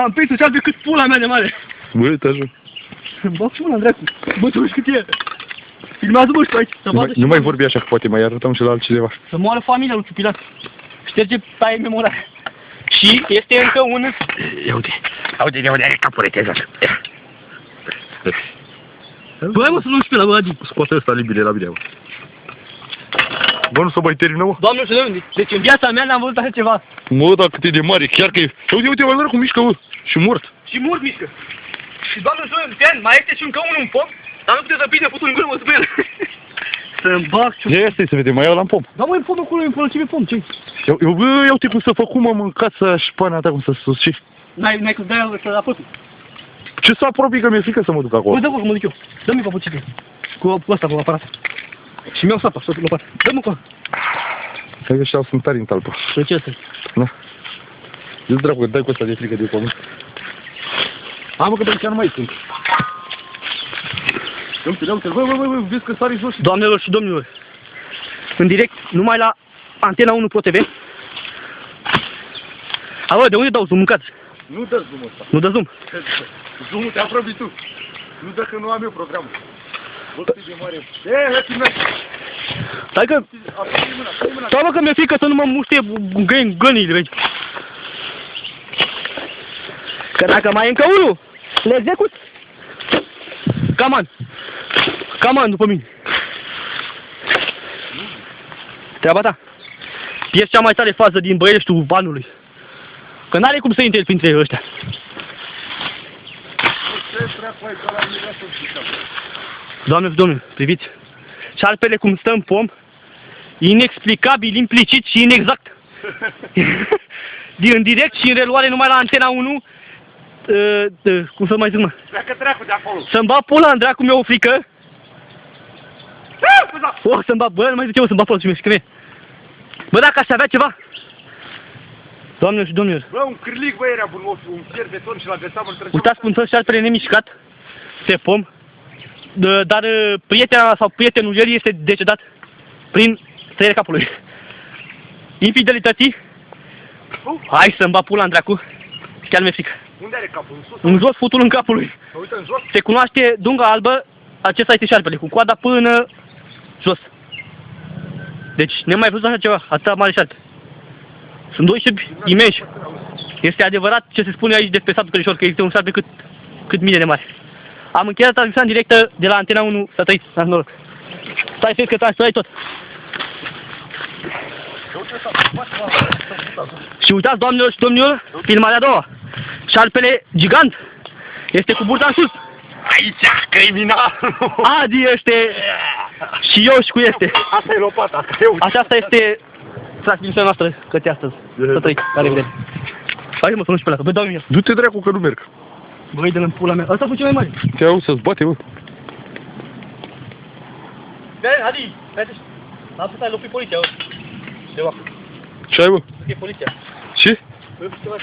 Am prins o șarpe cât pula mea de mare. Bă, te ajut. Îmi bag și mâna, dracu. Bă, tu știi cât e. Filmează-mă și tu aici, să vadă și... Nu mai vorbi așa, că poate mai arătăm și la altcineva. Să moară familia lui Ciupilat. Șterge pe aia memoria. Și este încă un... Ia uite. Ia uite, are capul retezat. Bă, mă, să nu știu la bă, Adi. Scoate ăsta libile la bine, bă. Bă, nu să mai termină, mă? Doamne, și Doamne, deci în viața mea n-am văzut așa ceva. Mă, dar cât e de mare, chiar că e... Uite, uite, mai vrea cum mișcă, bă. Și mort. Și mult mișcă. Și Doamne, și Doamne, mai este și încă unul în pom, dar nu puteți să bine putul în gură, mă spune. Să-mi bag ciu... Ia stai să vedem, mai iau la pom. Da, mă, în pom acolo, în folosime pom, ce-i? Ia uite cum să fac, cum am mâncat să-și pana ta, cum să sus și... N-ai cum de-aia să apătul. Ce să apropii, că mi-e frică să mă duc acolo. Bă, dă-mă, că mă duc eu. Dă-mi papucite. Cu ăsta, cu aparatul. Și mi-au sapa, și lopată. Dă-mă cu ăla. Că ăștia sunt tari în talpă. Și ce ăsta? Da. Zici, dracu, dai cu ăsta de frică de pământ. Am că pe nu mai sunt. Uite, bă, vezi că sari jos și... Doamnelor și domnilor, în direct, numai la Antena 1 Pro TV. Alo, de unde dau zoom, mâncați? Nu dă zoom ăsta. Nu dă zoom? Zoom-ul te apropii tu. Nu dacă nu am eu programul. Bă, cât de mare. Hai, filmează. Stai că... Stai mă că mi-e frică să nu mă muștie gănile, vezi? Că dacă mai e încă unul, le execut. Come on, după mine. Treaba ta. Pierzi cea mai tare fază din băieștul anului. Că n-are cum să intre printre ăștia. Doamne și domnule, priviți. Șarpele cum stă în pom, inexplicabil, implicit și inexact. Din direct și în reluare numai la Antena 1. Cum să mai zic, mă? Pleacă dracu de acolo. Să-mi bag pula în dracu, mi-e o frică. Să-mi bag, bă, nu mai zic eu, să-mi bag pula, și mi-e bă, dacă aș avea ceva. Doamne și domnilor. Bă, un cârlic, bă, era bun, un fier de ton și l-a găsat, mă trăgeam. Uitați cum stă șarpele nemișcat pe pom. Dar prietena sau prietenul el este decedat prin tăierea capului. Infidelității. Hai să-mi bag pula în dracu. Chiar mi-e frică. Unde are capul? În sus? În jos, futul în capul lui. Să uită în jos? Se cunoaște dunga albă, acesta este șarpele, cu coada până jos. Deci, nemai văzut așa ceva, atâta mare șarpe. Sunt doi șerpi imensi. Este adevărat ce se spune aici despre satul Călișor, că este un șarpe cât mine de mare. Am încheiat transmisia în directă de la Antena 1, să trăiți, n-ați noroc. Stai să că transferai tot. Și uitați, doamnelor și domnilor, filmarea a doua. Șarpele gigant este cu burta în sus. Aici, criminal! Adi este și eu și cu este. Asta e lopata. Aceasta este transmisia noastră către astăzi. Să trăiți, la revedere. Hai mă, să nu știu pe la bă, dau-mi el. Du-te dracu că nu merg. Băi, dă-l în pula mea. Ăsta a fost cel mai mare. Te auzi să-ți bate, bă. Bine, Adi, vezi. Am pus ai lopi poliția, bă. Ceva. Ce ai, bă? E poliția. Ce? Bă, ceva.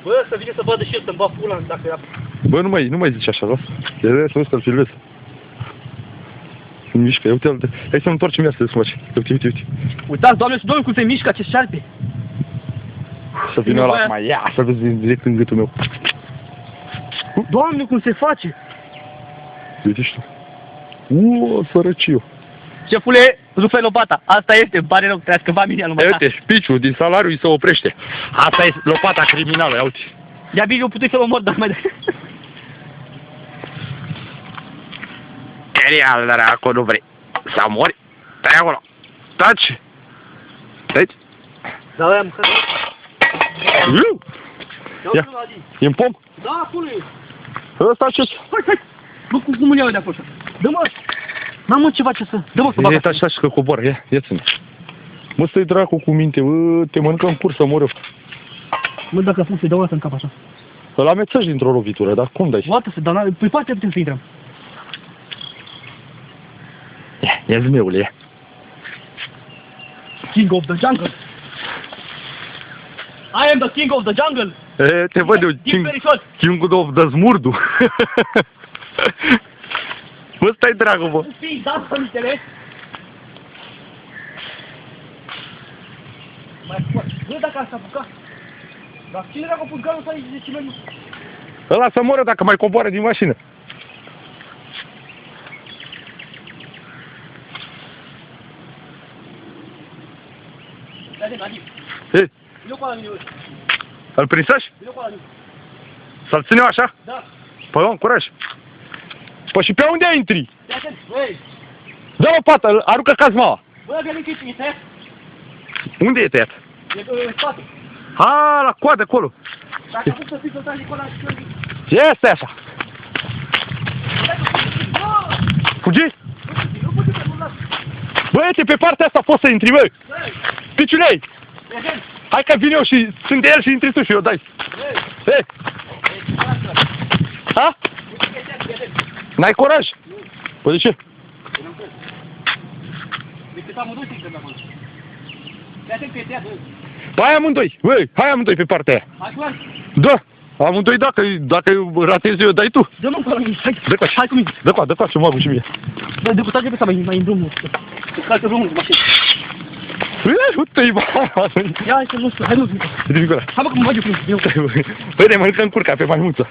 Bă, să vine să vadă și el, să-mi bag pula dacă era... Bă, nu mai zici așa, lasă. E de să nu să-l filmez. Se mișcă, ia uite-l. Hai să-mi întoarcem iasă să faci. Uite. Uitați, doamne și domnule, cum se mișcă acest șarpe. Să vină ăla mai ia, să vezi direct în gâtul meu. Doamne, cum se face. Uite și tu. Sărăciu. Șefule, rupe lopata. Asta este, îmi pare rău, trebuie să familia numai. Ia uite, piciul din salariu îi se oprește. Asta e lopata criminală, ia uite. Ia bine, eu puteți să mă mor, dar mai de... Genial, dar acolo nu vrei să mori. Stai acolo. Taci. Deci. Da, aia am mâncat. Ia, e în pom? Da, acolo e. Ăsta ce? Hai. Bă, cum îl iau de acolo? Dă-mă. N-am mă ceva ce să... Dă-mă să bag. E așa și că coboară, ia-ți-mi. Mă, stai dracu cu minte, te mănâncă în cursă, mor eu. Mă, dacă a fost să-i dau asta în cap așa. Îl amețăși dintr-o lovitură, dar cum dai? Poate să dau, pe partea putem să intrăm. Ia zmeule, ia. King of the jungle. I am the king of the jungle. Te văd eu, King of the Smurdu. Bă, stai dragă, bă. Fii, dați părintele. Mai scoate. Bă, dacă asta apuca. Dar cine dacă a pus garul ăsta aici de ciment? Ăla să moră dacă mai coboară din mașină. Adi. Ei, Vino cu ala mine, îl prinsași? vino cu ala mine. Să-l ținem așa? Da. Păi, om, curaj. Păi și pe unde intri? Fii atent, băi. Dă-mă pată, aruncă cazmaua. Bă, abia link e tăiat. Unde e tăiat? E în spate. A, la coadă acolo. Dacă a pus să fii să tragi cu ala și Este așa. Fugi? nu poți să nu las. Băieți, pe partea asta poți să intri, băi. Băi, Piciulei, fii atent. hai că vin eu și sunt de el și intri tu și eu dai. Băi, Ei, ha? N-ai curaj? Păi de ce? Decât amândoi să intrăm acolo. Fii atent că e tăiat, băi. Hai amândoi, băi, hai amândoi pe partea aia. Hai cu ala. Da, amândoi dacă ratezi eu, dai tu. Dă-mă cu ala mine, hai. Dă coace. Hai cu mine. Dă coace, mă agu și mie. Bă, de cu trage pe ca mai în drumul. Să calcă drumul de mașină. Băi, ajută-i, bă. Ia, hai să nu știu, hai nu. Uite, Nicola. Hai mă că mă bagi eu cu mine. Băi, ne mănâncă în curca pe maimuță.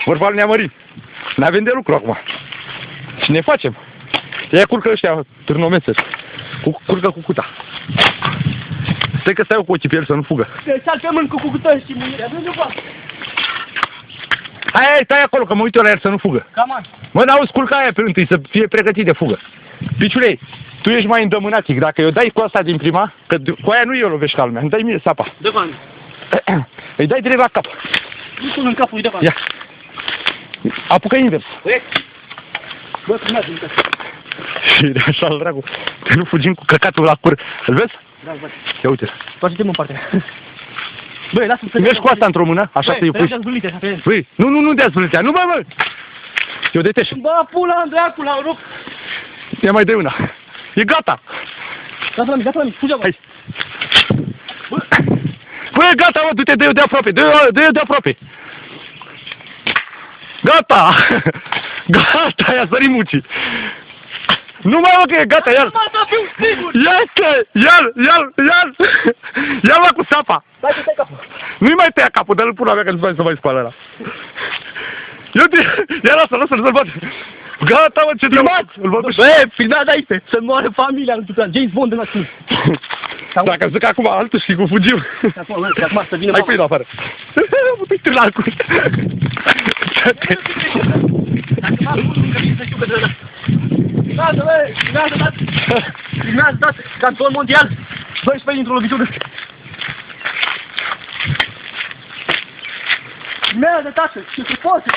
Vorba ne-a mărit. N-avem de lucru acum. Și ne facem. Ia curcă ăștia târnomețări. Curcă cu cuta. Stai că stai eu cu ochii pe el să nu fugă. Să-l pe mân cu cucutări și mâine. Nu ne fac. Hai, stai acolo că mă uit eu la el să nu fugă. Cam an. Mă, n-auzi culca aia pe întâi să fie pregătit de fugă. Piciulei, tu ești mai îndămânatic. Dacă eu dai cu asta din prima, că cu aia nu eu lovești ca lumea, îmi dai mie sapa. Dă bani. Îi dai direct la cap. Nu pun în capul, îi dă bani. Ia. Apucă invers. Băi, bă, primează în casă. Și așa-l dracu, că nu fugim cu căcatul la cur. Îl vezi? Da, bă. Ia uite. Toate-te-mă în partea. Băi, lasă-mi să... Mergi cu asta într-o mână, așa să-i pui. Băi, nu dezvâltea, nu bă! Eu detești. Bă, pula, dracu, la rup. Ia mai dai una. E gata. Gata la mine, fuge, bă. Hai. Bă, e gata, mă, du-te, dă-i de aproape, dă-i de aproape. Gata! Gata, i-a sărit mucii. Nu mai mă că e gata, ia-l! Ia-l cu sapa! Stai capul. Nu-i mai tăia capul, dă-l pula mea că nu să mai spală ăla. Ia lasă-l să-l bate. Gata, mă, ce filmat! Bă, filmează aici, să moară familia lui Tutan, James Bond de la tine. Dacă zic acum altul, știi cum fugim. Acum să vină hai pui-l afară. Pui târlacul. Dacă m-am pus încă vin să știu că de-ăla. Filmează, bă, filmează, tată, campion mondial. 12 dintr-o lovitură. Filmează, tată, și se poate.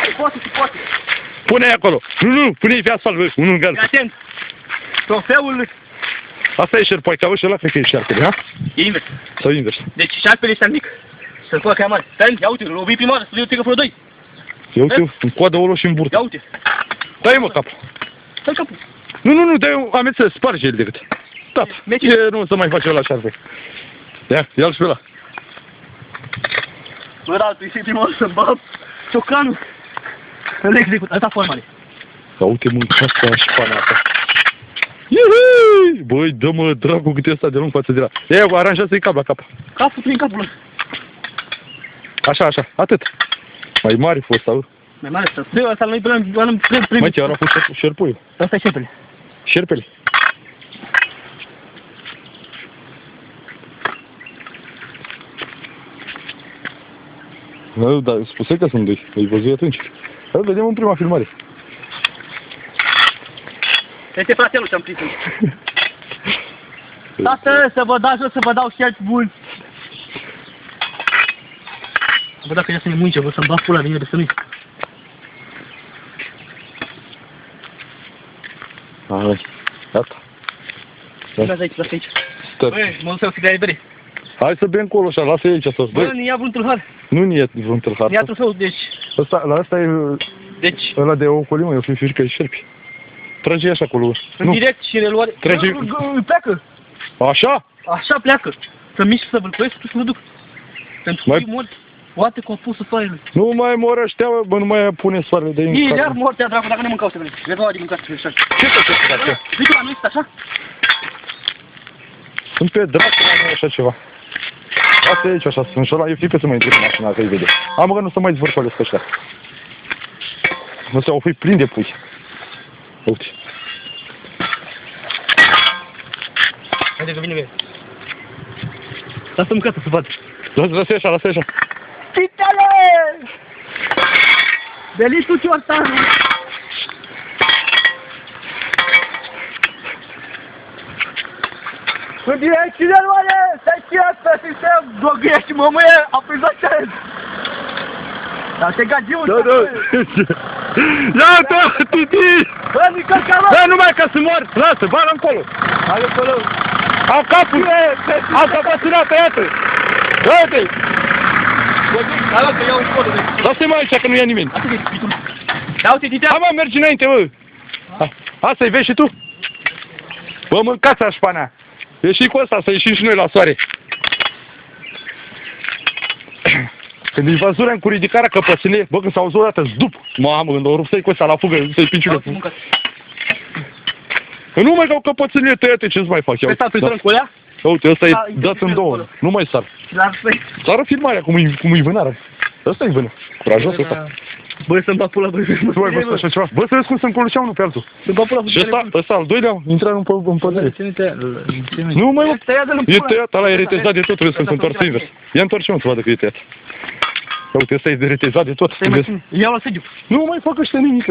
Se poate. Pune-i acolo. Nu, pune-i pe asfalt, bă, unul în gard. Fii atent. Trofeul Asta e șerpoaica, bă, și ăla cred că e șarpele, ha? e invers. Sau invers? Deci șarpele este al mic. Să-l poată ca mare. Stai, ia uite, lovi prima oară, să-l iau fără doi. Ia uite, în coadă olo și în burtă. Ia uite. Dai-i mă capul. Stai capul. Nu, dai-i ameț să sparge el decât. Da, nu o să mai face ăla șarpe. Ia-l și pe ăla. Bă, da, tu-i prima oară să-mi bag ciocanul. Îl execut, asta formale. Ia uite mânca asta și pana asta. Iuhii! Băi, dă-mă dracu cât e ăsta de lung față de la. Ia, aranjează-i cap la cap. Capul, prin capul ăla. Așa, atât. Mai mare fost, sau? Mai mare să fiu, ăsta nu-i prea... Mă, chiar a fost șerpuiul. Ăsta e șerpele. Șerpele. Nu, dar spuse că sunt doi. Îi văzui atunci. Îl vedem în prima filmare. Este fratelul ce-am prins. Tată, să vă dau jos, să vă dau șerpi buni. Bă, dacă ia să ne munce, vă să-mi bag pula, vine de sănui. Hai, gata. Lasă aici. Băi, mă duc să de bere. Hai să bem colo așa, lasă-i aici să... Bă, ne ia vreun tâlhar. Nu ne ia vreun tâlhar. Ne ia trofeul, deci... La asta e... Deci... Ăla de ocolimă, eu fiu frică de șerpi. Trage așa acolo. În direct și reluare... Trage... Pleacă. Așa? Așa pleacă. Să mișc, să vâlpăiesc, tu să mă duc. Pentru că mor, poate că au pus soarele. Nu mai mor ăștia, bă, nu mai pune soarele de aici. Ei, iar mortea, dracu, dacă ne mâncau să vedeți. Le dau de mâncat să vedeți așa. Ce te-ai făcut? Zic că nu este așa? Sunt pe dracu la noi așa ceva. Asta e aici, așa, sunt și ăla, e frică să mă intri în mașina, că îi vede. Am că nu să mai zvârcolesc ăștia. Nu se o fi plin de pui. Uite. Haide că vine mie. Lasă-mi casă să văd. Lasă-i așa, lasă-i așa. Pitele! Delitul Ciortan! Când e cine mare, să-i știi asta, sistem, dogăiești, mă măie, a prins așa. Dar te gagiul, Da, da. Ia-te, titi! Bă, mică camă! Bă, numai ca să mor! Lasă, bă, încolo! Hai acolo! Am capul! Am capățânat, iată! Uite-i! Hai, lasă, iau un codă de... Lasă-i aici, că nu ia nimeni! Atât e pitul. Ia uite, titea! Hai, mă, mergi înainte, bă! Asta-i, vezi și tu? Bă, mâncați așpanea! Ieși cu ăsta, să ieșim și noi la soare! Când îi văzură cu ridicarea căpățânei, bă, când s-au auzit o dată, zdup! Mamă, când o rup să-i cu ăsta la fugă, să-i piciule. Nu mai dau căpățânie tăiate, ce-ți mai fac? Pe statul în colea? Uite, ăsta e dat în două, nu mai sar. Sară filmarea, cum îi vânară. Ăsta e vână, curajos ăsta. Băi, să-mi bag pula, băi. Nu mai văzut așa ceva. Bă, să vezi cum se încolucea unul pe altul. Să-mi bag pula. Și ăsta, al doilea, intra în pădure. Nu, mai e tăiat, ăla e retezat de tot, trebuie să se întoarce invers. Ia întoarce-mă să vadă că e tăiat. Uite, ăsta e de retezat de tot. Iau la sediu. Nu mai fac ăștia nimic.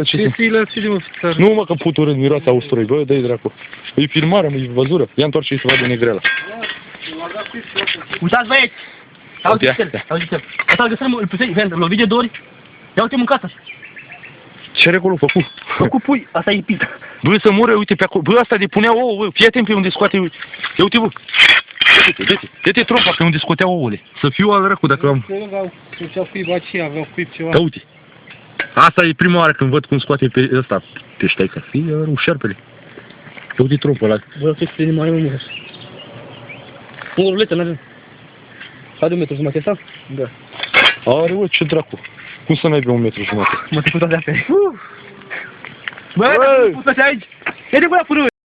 Nu mă, că putură miroasa usturoi, bă, dă-i dracu. E filmare, mă, e văzură. Ia întoarce-i să vadă negrela. Uitați, băieți! Ia uite-l, uite-l. Asta-l găsăm, îl pusei, îl lovi de 2 ori. Ia uite mâncați așa. Ce recolo făcut? Făcut pui, asta e pit. Bă, să mură, uite pe acolo. Bă, asta de punea ouă, bă. Fii atent pe unde scoate. Ia uite, bă. Dă-te trompa pe unde scotea ouăle. Să fiu al răcu dacă am... Ce-au cuib aceea, aveau cuib ceva. Da, uite. Asta e prima oară când văd cum scoate pe ăsta. Te știi că fii un șerpele. Ia uite trompa ăla. Bă, trebuie să mai mult. Un ruletă, n-avem. Hai de 1 metru jumate, sau? Da. Are, bă, ce dracu. Cum să n-ai pe 1 metru jumate? Mă te putea de apă. Bă, dacă nu pus aici, e de băia până